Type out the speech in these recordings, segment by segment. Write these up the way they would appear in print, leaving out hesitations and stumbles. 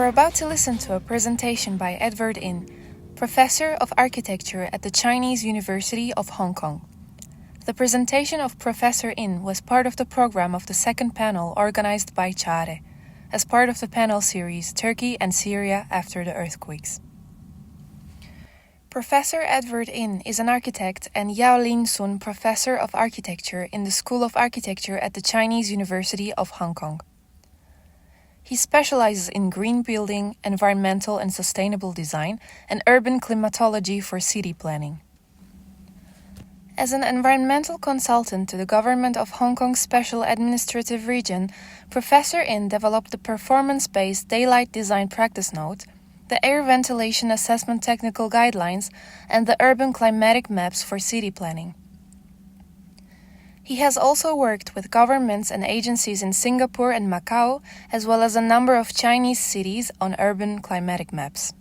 You're about to listen to a presentation by Edward In, Professor of Architecture at the Chinese University of Hong Kong. The presentation of Professor In was part of the program of the second panel organized by CHARE, as part of the panel series Turkey and Syria after the earthquakes. Professor Edward In is an architect and Yao Lin Sun Professor of Architecture in the School of Architecture at the Chinese University of Hong Kong. He specializes in green building, environmental and sustainable design, and urban climatology for city planning. As an environmental consultant to the government of Hong Kong's Special Administrative Region, Professor In developed the performance-based Daylight Design Practice Note, the Air Ventilation Assessment Technical Guidelines, and the Urban Climatic Maps for city planning. He has also worked with governments and agencies in Singapore and Macau, as well as a number of Chinese cities on urban climatic maps.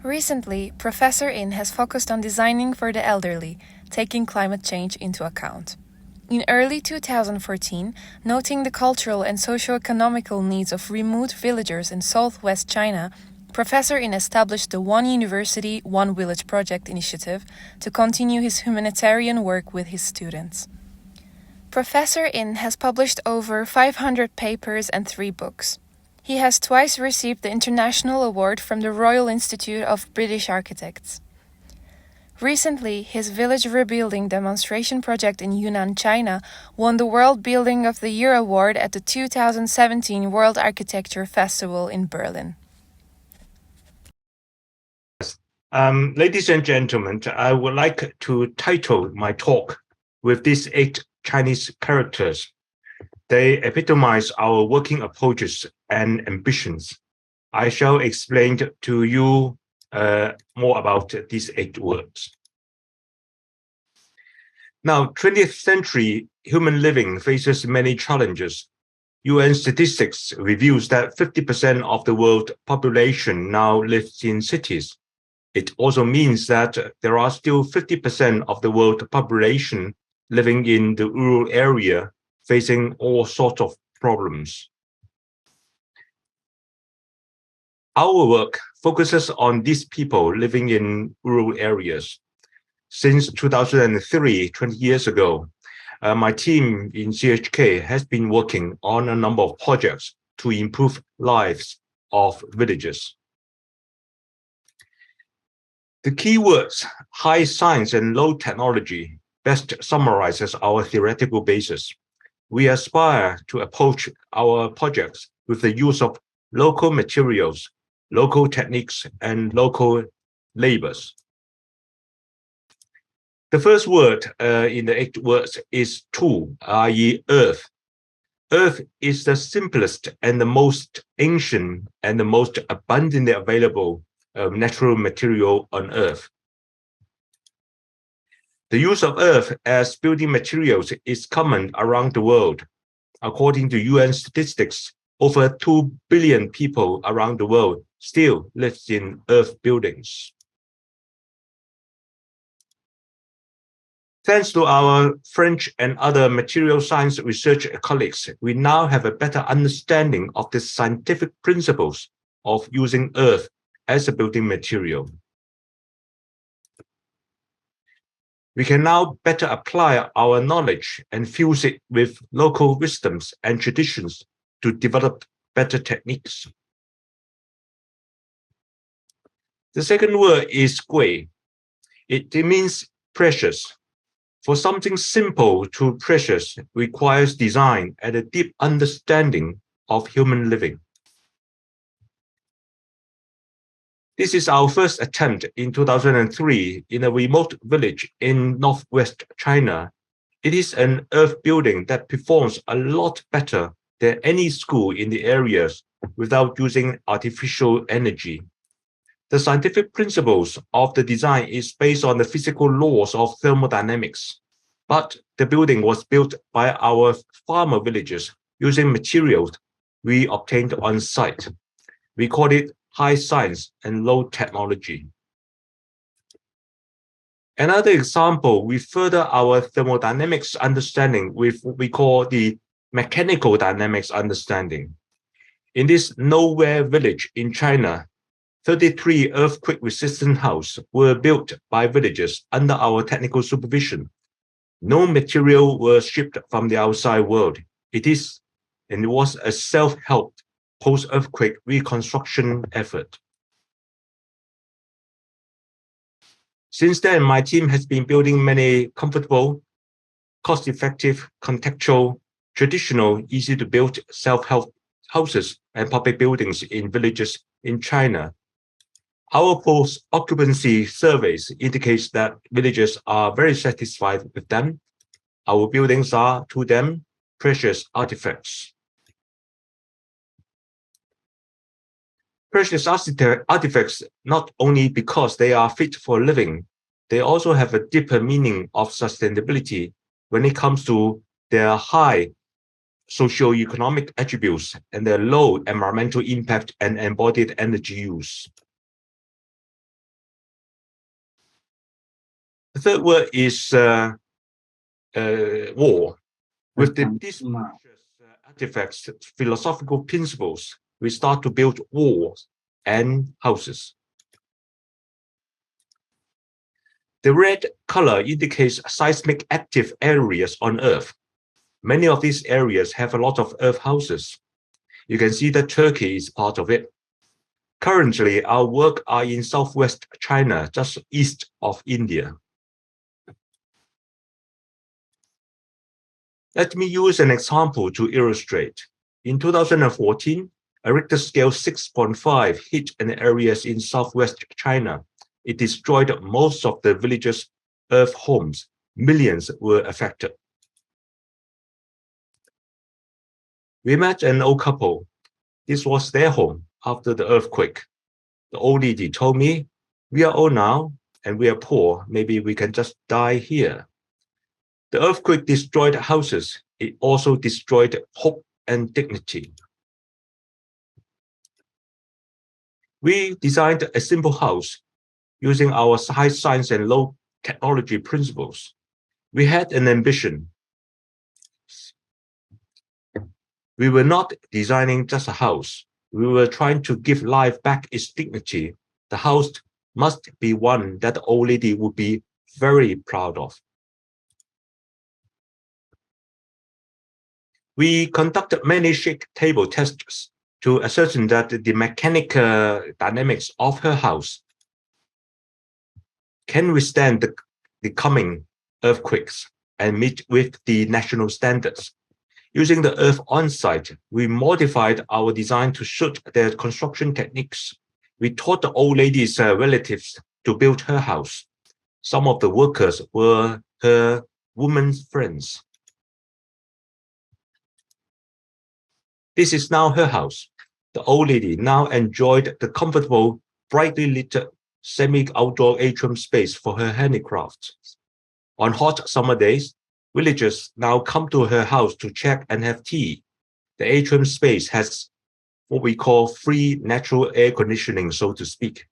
Recently, Professor In has focused on designing for the elderly, taking climate change into account. In early 2014, noting the cultural and socio-economical needs of remote villagers in southwest China, Professor In established the One University, One Village project initiative to continue his humanitarian work with his students. Professor In has published over 500 papers and 3 books. He has twice received the International Award from the Royal Institute of British Architects. Recently, his village rebuilding demonstration project in Yunnan, China, won the World Building of the Year award at the 2017 World Architecture Festival in Berlin. Ladies and gentlemen, I would like to title my talk with these 8 Chinese characters. They epitomize our working approaches and ambitions. I shall explain to you more about these 8 words. Now, 20th century human living faces many challenges. UN statistics reveals that 50% of the world population now lives in cities. It also means that there are still 50% of the world population living in the rural area, facing all sorts of problems. Our work focuses on these people living in rural areas. Since 2003, 20 years ago, my team in CHK has been working on a number of projects to improve lives of villagers. The keywords high science and low technology best summarizes our theoretical basis. We aspire to approach our projects with the use of local materials, local techniques, and local labors. The first word in the 8 words is tu, i.e. earth. Earth is the simplest and the most ancient and the most abundantly available natural material on Earth. The use of earth as building materials is common around the world. According to UN statistics, over 2 billion people around the world still live in earth buildings. Thanks to our French and other material science research colleagues, we now have a better understanding of the scientific principles of using earth as a building material. We can now better apply our knowledge and fuse it with local wisdoms and traditions to develop better techniques. The second word is gui. It means precious. For something simple to precious requires design and a deep understanding of human living. This is our first attempt in 2003 in a remote village in northwest China. It is an earth building that performs a lot better than any school in the areas without using artificial energy. The scientific principles of the design is based on the physical laws of thermodynamics, but the building was built by our farmer villagers using materials we obtained on site. We call it high science and low technology. Another example, we further our thermodynamics understanding with what we call the mechanical dynamics understanding. In this nowhere village in China, 33 earthquake-resistant houses were built by villagers under our technical supervision. No material was shipped from the outside world. It was a self-help post-earthquake reconstruction effort. Since then, my team has been building many comfortable, cost-effective, contextual, traditional, easy-to-build self-help houses and public buildings in villages in China. Our post-occupancy surveys indicates that villagers are very satisfied with them. Our buildings are, to them, precious artifacts. Precious artifacts not only because they are fit for living, they also have a deeper meaning of sustainability when it comes to their high socio-economic attributes and their low environmental impact and embodied energy use. The third word is war. With these artifacts, philosophical principles, we start to build walls and houses. The red color indicates seismic active areas on Earth. Many of these areas have a lot of earth houses. You can see that Turkey is part of it. Currently, our work are in southwest China, just east of India. Let me use an example to illustrate. In 2014, a Richter scale 6.5 hit an area in southwest China. It destroyed most of the villages' earth homes. Millions were affected. We met an old couple. This was their home after the earthquake. The old lady told me, "We are old now and we are poor. Maybe we can just die here." The earthquake destroyed houses. It also destroyed hope and dignity. We designed a simple house using our high science and low technology principles. We had an ambition. We were not designing just a house. We were trying to give life back its dignity. The house must be one that the old lady would be very proud of. We conducted many shake table tests to ascertain that the mechanical dynamics of her house can withstand the coming earthquakes and meet with the national standards. Using the earth on-site, we modified our design to suit their construction techniques. We taught the old lady's relatives to build her house. Some of the workers were her women's friends. This is now her house. The old lady now enjoyed the comfortable, brightly lit semi-outdoor atrium space for her handicrafts. On hot summer days, villagers now come to her house to check and have tea. The atrium space has what we call free natural air conditioning, so to speak.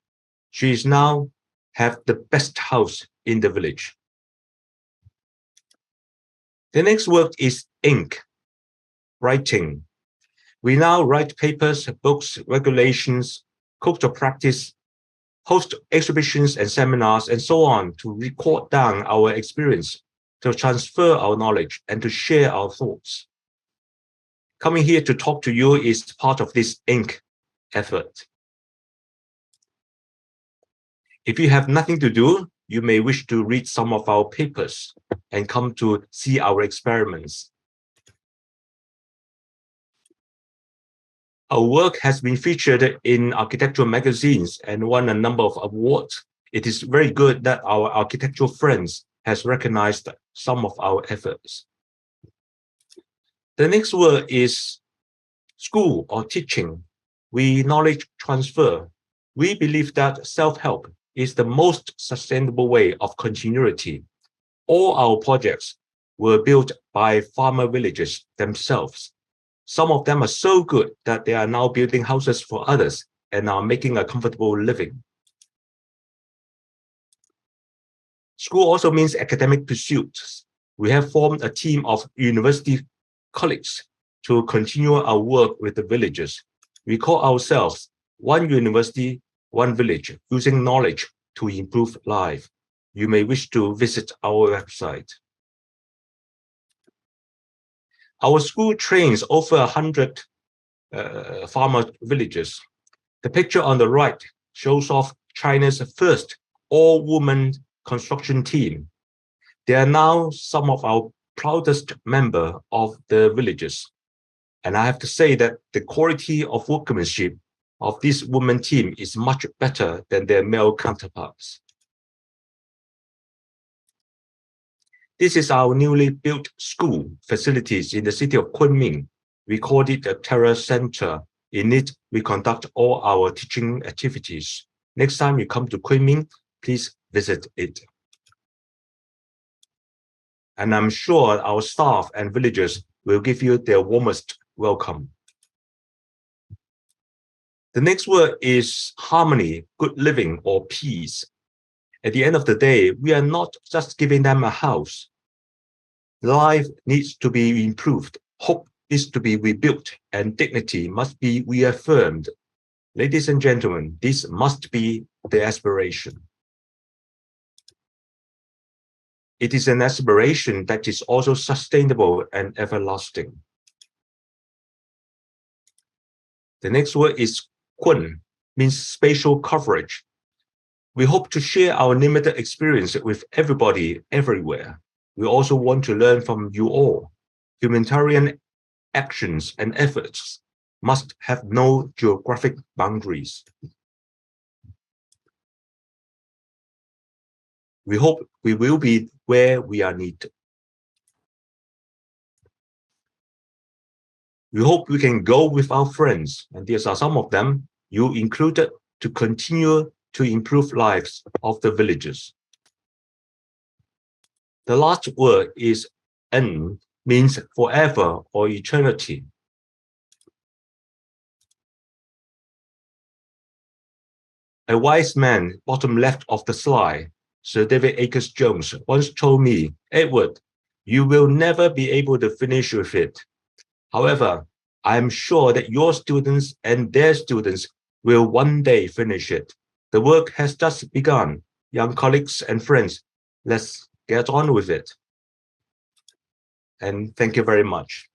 She is now have the best house in the village. The next word is ink, writing. We now write papers, books, regulations, code of practice, host exhibitions and seminars, and so on to record down our experience, to transfer our knowledge, and to share our thoughts. Coming here to talk to you is part of this ink effort. If you have nothing to do, you may wish to read some of our papers and come to see our experiments. Our work has been featured in architectural magazines and won a number of awards. It is very good that our architectural friends has recognized some of our efforts. The next word is school or teaching. We knowledge transfer. We believe that self-help is the most sustainable way of continuity. All our projects were built by farmer villages themselves. Some of them are so good that they are now building houses for others and are making a comfortable living. School also means academic pursuits. We have formed a team of university colleagues to continue our work with the villagers. We call ourselves One University, One Village, using knowledge to improve life. You may wish to visit our website. Our school trains over 100 farmer villages. The picture on the right shows off China's first all-woman construction team. They are now some of our proudest members of the villages. And I have to say that the quality of workmanship of this woman team is much better than their male counterparts. This is our newly built school facilities in the city of Kunming. We call it a Terra Center. In it, we conduct all our teaching activities. Next time you come to Kunming, please visit it. And I'm sure our staff and villagers will give you their warmest welcome. The next word is harmony, good living, or peace. At the end of the day, we are not just giving them a house. Life needs to be improved, hope is to be rebuilt, and dignity must be reaffirmed. Ladies and gentlemen, this must be the aspiration. It is an aspiration that is also sustainable and everlasting. The next word is kun, means spatial coverage. We hope to share our limited experience with everybody everywhere. We also want to learn from you all. Humanitarian actions and efforts must have no geographic boundaries. We hope we will be where we are needed. We hope we can go with our friends, and these are some of them, you included, to continue to improve lives of the villagers. The last word is en, means forever or eternity. A wise man, bottom left of the slide, Sir David Akers Jones, once told me, Edward, you will never be able to finish with it. However, I am sure that your students and their students will one day finish it. The work has just begun. Young colleagues and friends, let's get on with it. And thank you very much.